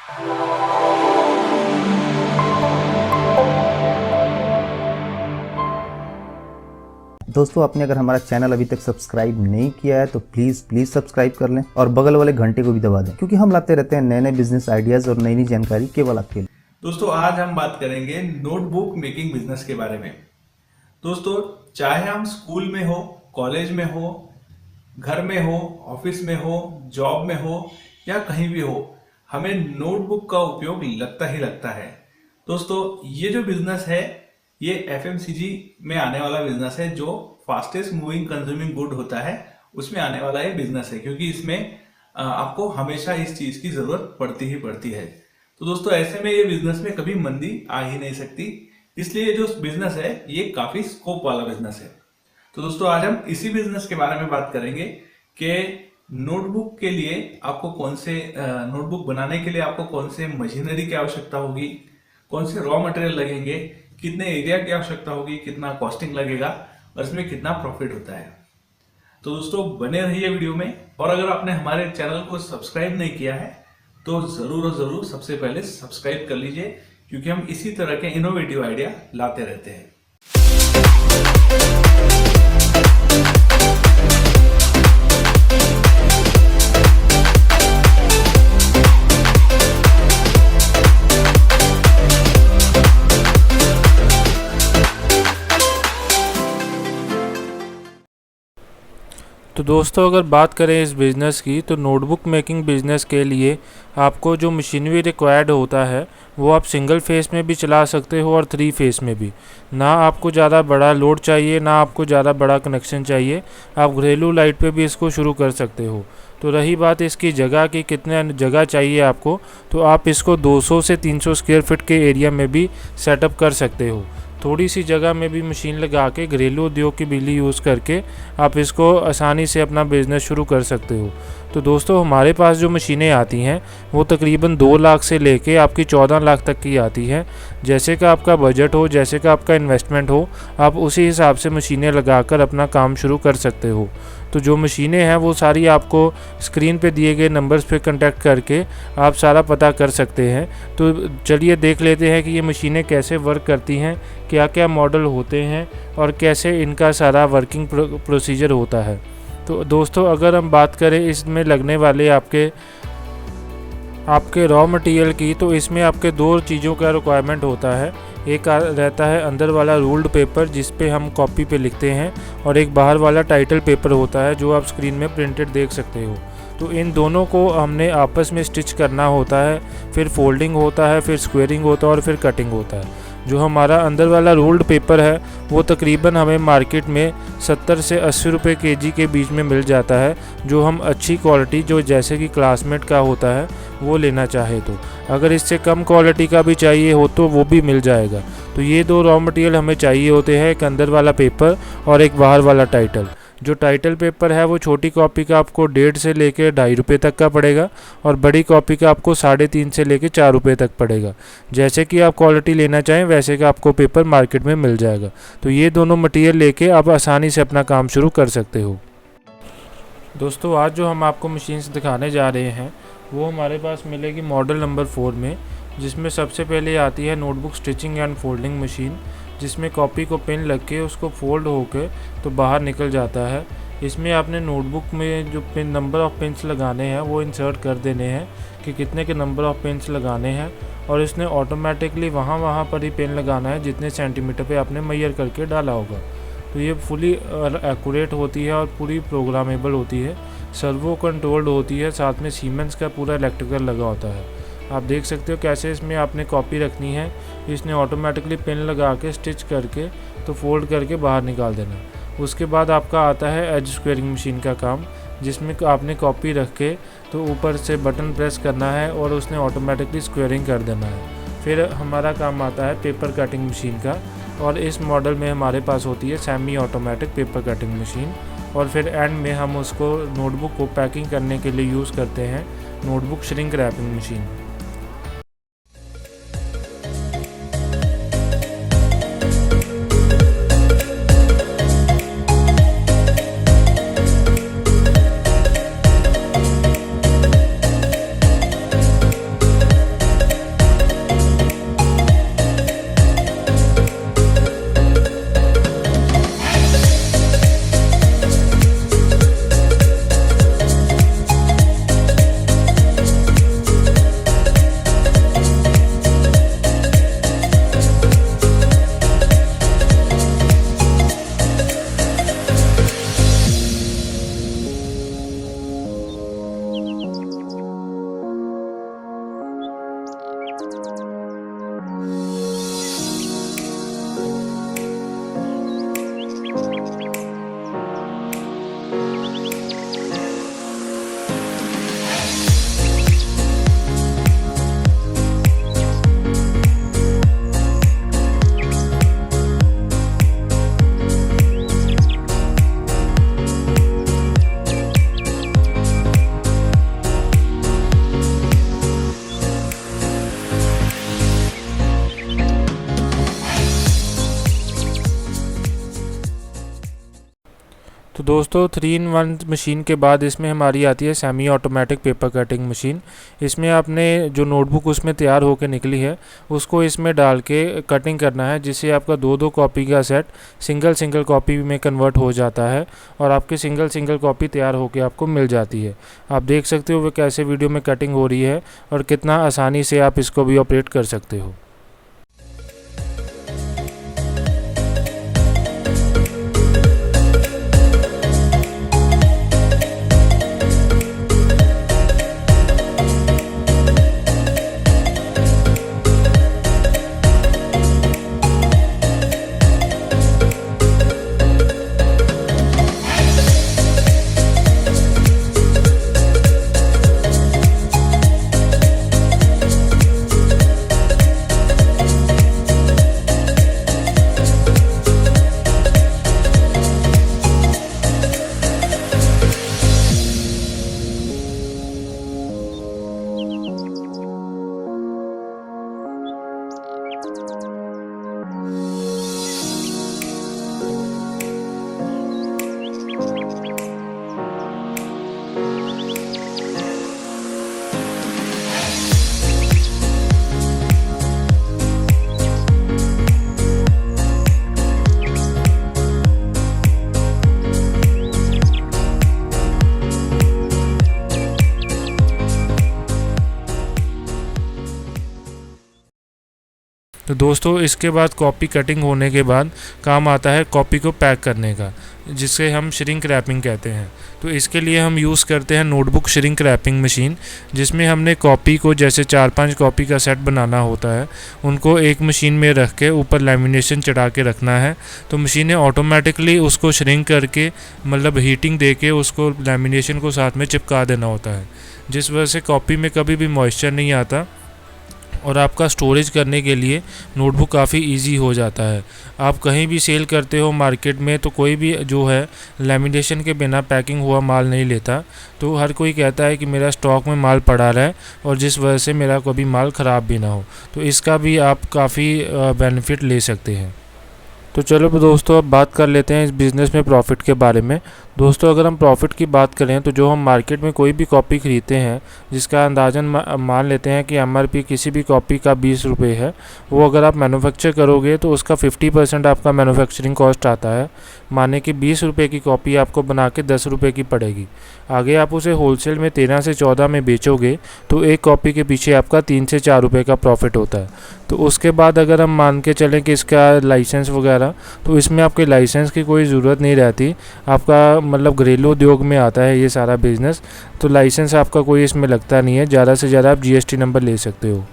दोस्तों, आपने अगर हमारा चैनल अभी तक सब्सक्राइब नहीं किया है तो प्लीज सब्सक्राइब कर लें और बगल वाले घंटे को भी दबा दें, क्योंकि हम लाते रहते हैं नए नए बिजनेस आइडियाज और नई नई जानकारी केवल आपके लिए। दोस्तों, आज हम बात करेंगे नोटबुक मेकिंग बिजनेस के बारे में। दोस्तों, चाहे हम स्कूल में हो, कॉलेज में हो, घर में हो, ऑफिस में हो, जॉब में हो या कहीं भी हो, हमें नोटबुक का उपयोग लगता ही लगता है। दोस्तों, ये जो बिजनेस है ये एफएमसीजी में आने वाला बिजनेस है, जो फास्टेस्ट मूविंग कंज्यूमिंग गुड होता है उसमें आने वाला ये बिजनेस है, क्योंकि इसमें आपको हमेशा इस चीज की जरूरत पड़ती ही पड़ती है। तो दोस्तों, ऐसे में ये बिजनेस में कभी मंदी आ ही नहीं सकती, इसलिए जो बिजनेस है ये काफी स्कोप वाला बिजनेस है। तो दोस्तों, आज हम इसी बिजनेस के बारे में बात करेंगे कि नोटबुक के लिए आपको कौन से नोटबुक बनाने के लिए आपको कौन से मशीनरी की आवश्यकता होगी, कौन से रॉ मटेरियल लगेंगे, कितने एरिया की आवश्यकता होगी, कितना कॉस्टिंग लगेगा और इसमें कितना प्रॉफिट होता है। तो दोस्तों, बने रहिए वीडियो में। और अगर आपने हमारे चैनल को सब्सक्राइब नहीं किया है तो जरूर और जरूर सबसे पहले सब्सक्राइब कर लीजिए, क्योंकि हम इसी तरह के इनोवेटिव आइडिया लाते रहते हैं। तो दोस्तों, अगर बात करें इस बिज़नेस की, तो नोटबुक मेकिंग बिज़नेस के लिए आपको जो मशीनरी रिक्वायर्ड होता है वो आप सिंगल फेस में भी चला सकते हो और 3 फेस में भी। ना आपको ज़्यादा बड़ा लोड चाहिए, ना आपको ज़्यादा बड़ा कनेक्शन चाहिए, आप घरेलू लाइट पे भी इसको शुरू कर सकते हो। तो रही बात इसकी जगह की, कितने जगह चाहिए आपको, तो आप इसको 200 से 300 स्क्वायर फीट के एरिया में भी सेटअप कर सकते हो। थोड़ी सी जगह में भी मशीन लगा के घरेलू उद्योग की बिजली यूज़ करके आप इसको आसानी से अपना बिज़नेस शुरू कर सकते हो। तो दोस्तों, हमारे पास जो मशीनें आती हैं वो तकरीबन 2 लाख से लेके आपकी 14 लाख तक की आती हैं। जैसे का आपका बजट हो, जैसे का आपका इन्वेस्टमेंट हो, आप उसी हिसाब से मशीनें लगाकर अपना काम शुरू कर सकते हो। तो जो मशीनें हैं वो सारी आपको स्क्रीन पे दिए गए नंबर्स पे कांटेक्ट करके आप सारा पता कर सकते हैं। तो चलिए देख लेते हैं कि ये मशीनें कैसे वर्क करती हैं, क्या क्या मॉडल होते हैं और कैसे इनका सारा वर्किंग प्रोसीजर होता है। तो दोस्तों, अगर हम बात करें इसमें लगने वाले आपके रॉ मटेरियल की, तो इसमें आपके 2 चीज़ों का रिक्वायरमेंट होता है। एक रहता है अंदर वाला रूल्ड पेपर जिस पे हम कॉपी पे लिखते हैं, और एक बाहर वाला टाइटल पेपर होता है जो आप स्क्रीन में प्रिंटेड देख सकते हो। तो इन दोनों को हमने आपस में स्टिच करना होता है, फिर फोल्डिंग होता है, फिर स्क्वेयरिंग होता है और फिर कटिंग होता है। जो हमारा अंदर वाला रोल्ड पेपर है वो तकरीबन हमें मार्केट में 70 से 80 रुपये केजी के बीच में मिल जाता है, जो हम अच्छी क्वालिटी, जो जैसे कि क्लासमेट का होता है, वो लेना चाहे तो। अगर इससे कम क्वालिटी का भी चाहिए हो तो वो भी मिल जाएगा। तो ये 2 रॉ मटेरियल हमें चाहिए होते हैं, एक अंदर वाला पेपर और एक बाहर वाला टाइटल। जो टाइटल पेपर है वो छोटी कॉपी का आपको 1.5 से लेकर 2.5 रुपये तक का पड़ेगा, और बड़ी कॉपी का आपको 3.5 से लेकर 4 रुपये तक पड़ेगा। जैसे कि आप क्वालिटी लेना चाहें वैसे का आपको पेपर मार्केट में मिल जाएगा। तो ये दोनों मटेरियल लेके आप आसानी से अपना काम शुरू कर सकते हो। दोस्तों, आज जो हम आपको मशीन्स दिखाने जा रहे हैं वो हमारे पास मिलेगी मॉडल नंबर 4 में, जिसमें सबसे पहले आती है notebook stitching and folding machine, जिसमें कॉपी को पिन लग के उसको फोल्ड होके तो बाहर निकल जाता है। इसमें आपने नोटबुक में जो पिन नंबर ऑफ़ पिन्स लगाने हैं वो इंसर्ट कर देने हैं कि कितने के नंबर ऑफ़ पिन्स लगाने हैं, और इसने ऑटोमेटिकली वहाँ पर ही पिन लगाना है जितने सेंटीमीटर पे आपने मेजर करके डाला होगा। तो ये फुली एक्यूरेट होती है और पूरी प्रोग्रामेबल होती है, सर्वो कंट्रोल्ड होती है, साथ में सीमेंस का पूरा इलेक्ट्रिकल लगा होता है। आप देख सकते हो कैसे इसमें आपने कॉपी रखनी है, इसने ऑटोमेटिकली पिन लगा के स्टिच करके तो फोल्ड करके बाहर निकाल देना। उसके बाद आपका आता है एज स्क्वेयरिंग मशीन का काम, जिसमें आपने कॉपी रख के तो ऊपर से बटन प्रेस करना है और उसने ऑटोमेटिकली स्क्वेयरिंग कर देना है। फिर हमारा काम आता है पेपर कटिंग मशीन का, और इस मॉडल में हमारे पास होती है semi automatic paper cutting machine. और फिर एंड में हम उसको नोटबुक को पैकिंग करने के लिए यूज़ करते हैं नोटबुक श्रिंक रैपिंग मशीन। दोस्तों 3-in-1 मशीन के बाद इसमें हमारी आती है semi automatic paper cutting machine. इसमें आपने जो नोटबुक उसमें तैयार होकर निकली है उसको इसमें डाल के कटिंग करना है, जिससे आपका 2-2 कॉपी का सेट सिंगल कॉपी में कन्वर्ट हो जाता है और आपकी सिंगल कॉपी तैयार होकर आपको मिल जाती है। आप देख सकते हो वो कैसे वीडियो में कटिंग हो रही है और कितना आसानी से आप इसको भी ऑपरेट कर सकते हो। तो दोस्तों इसके बाद कॉपी कटिंग होने के बाद काम आता है कॉपी को पैक करने का, जिसे हम श्रिंक रैपिंग कहते हैं। तो इसके लिए हम यूज़ करते हैं नोटबुक श्रिंक रैपिंग मशीन, जिसमें हमने कॉपी को जैसे 4-5 कॉपी का सेट बनाना होता है, उनको एक मशीन में रख के ऊपर लैमिनेशन चढ़ा के रखना है। तो मशीनें ऑटोमेटिकली उसको श्रिंक करके मतलब हीटिंग दे के उसको लैमिनेशन को साथ में चिपका देना होता है, जिस वजह से कॉपी में कभी भी मॉइस्चर नहीं आता और आपका स्टोरेज करने के लिए नोटबुक काफ़ी इजी हो जाता है। आप कहीं भी सेल करते हो मार्केट में तो कोई भी जो है लैमिनेशन के बिना पैकिंग हुआ माल नहीं लेता। तो हर कोई कहता है कि मेरा स्टॉक में माल पड़ा रहे और जिस वजह से मेरा कभी माल ख़राब भी ना हो। तो इसका भी आप काफ़ी बेनिफिट ले सकते हैं। तो चलो दोस्तों अब बात कर लेते हैं इस बिज़नेस में प्रॉफिट के बारे में। दोस्तों अगर हम प्रॉफिट की बात करें तो जो हम मार्केट में कोई भी कॉपी ख़रीदते हैं जिसका अंदाज़न मान लेते हैं कि MRP किसी भी कॉपी का 20 रुपये है, वो अगर आप मैन्युफैक्चर करोगे तो उसका 50% आपका मैन्युफैक्चरिंग कॉस्ट आता है। माने कि 20 रुपये की कॉपी आपको बना के 10 रुपये की पड़ेगी। आगे आप उसे होलसेल में 13 से 14 में बेचोगे तो एक कॉपी के पीछे आपका 3 से 4 रुपये का प्रॉफिट होता है। तो उसके बाद अगर हम मान के चलें कि इसका लाइसेंस वगैरह, तो इसमें आपके लाइसेंस की कोई ज़रूरत नहीं रहती। आपका मतलब घरेलू उद्योग में आता है ये सारा बिज़नेस, तो लाइसेंस आपका कोई इसमें लगता नहीं है। ज़्यादा से ज़्यादा आप GST नंबर ले सकते हो।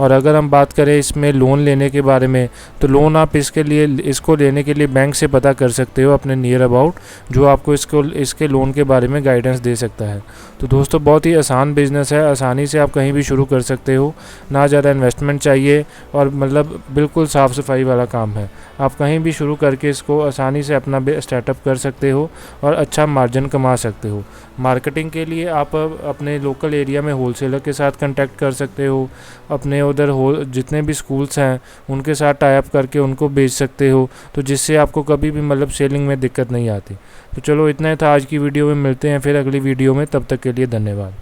और अगर हम बात करें इसमें लोन लेने के बारे में, तो लोन आप इसको लेने के लिए बैंक से पता कर सकते हो अपने नियर अबाउट, जो आपको इसके लोन के बारे में गाइडेंस दे सकता है। तो दोस्तों बहुत ही आसान बिज़नेस है, आसानी से आप कहीं भी शुरू कर सकते हो। ना ज़्यादा इन्वेस्टमेंट चाहिए और मतलब बिल्कुल साफ़ सफाई वाला काम है। आप कहीं भी शुरू करके इसको आसानी से अपना स्टार्टअप कर सकते हो और अच्छा मार्जिन कमा सकते हो। मार्केटिंग के लिए आप अपने लोकल एरिया में होलसेलर के साथ कांटेक्ट कर सकते हो। अपने उधर जितने भी स्कूल्स हैं उनके साथ टाई अप करके उनको बेच सकते हो, तो जिससे आपको कभी भी मतलब सेलिंग में दिक्कत नहीं आती। तो चलो इतना ही था आज की वीडियो में, मिलते हैं फिर अगली वीडियो में, तब तक के लिए धन्यवाद।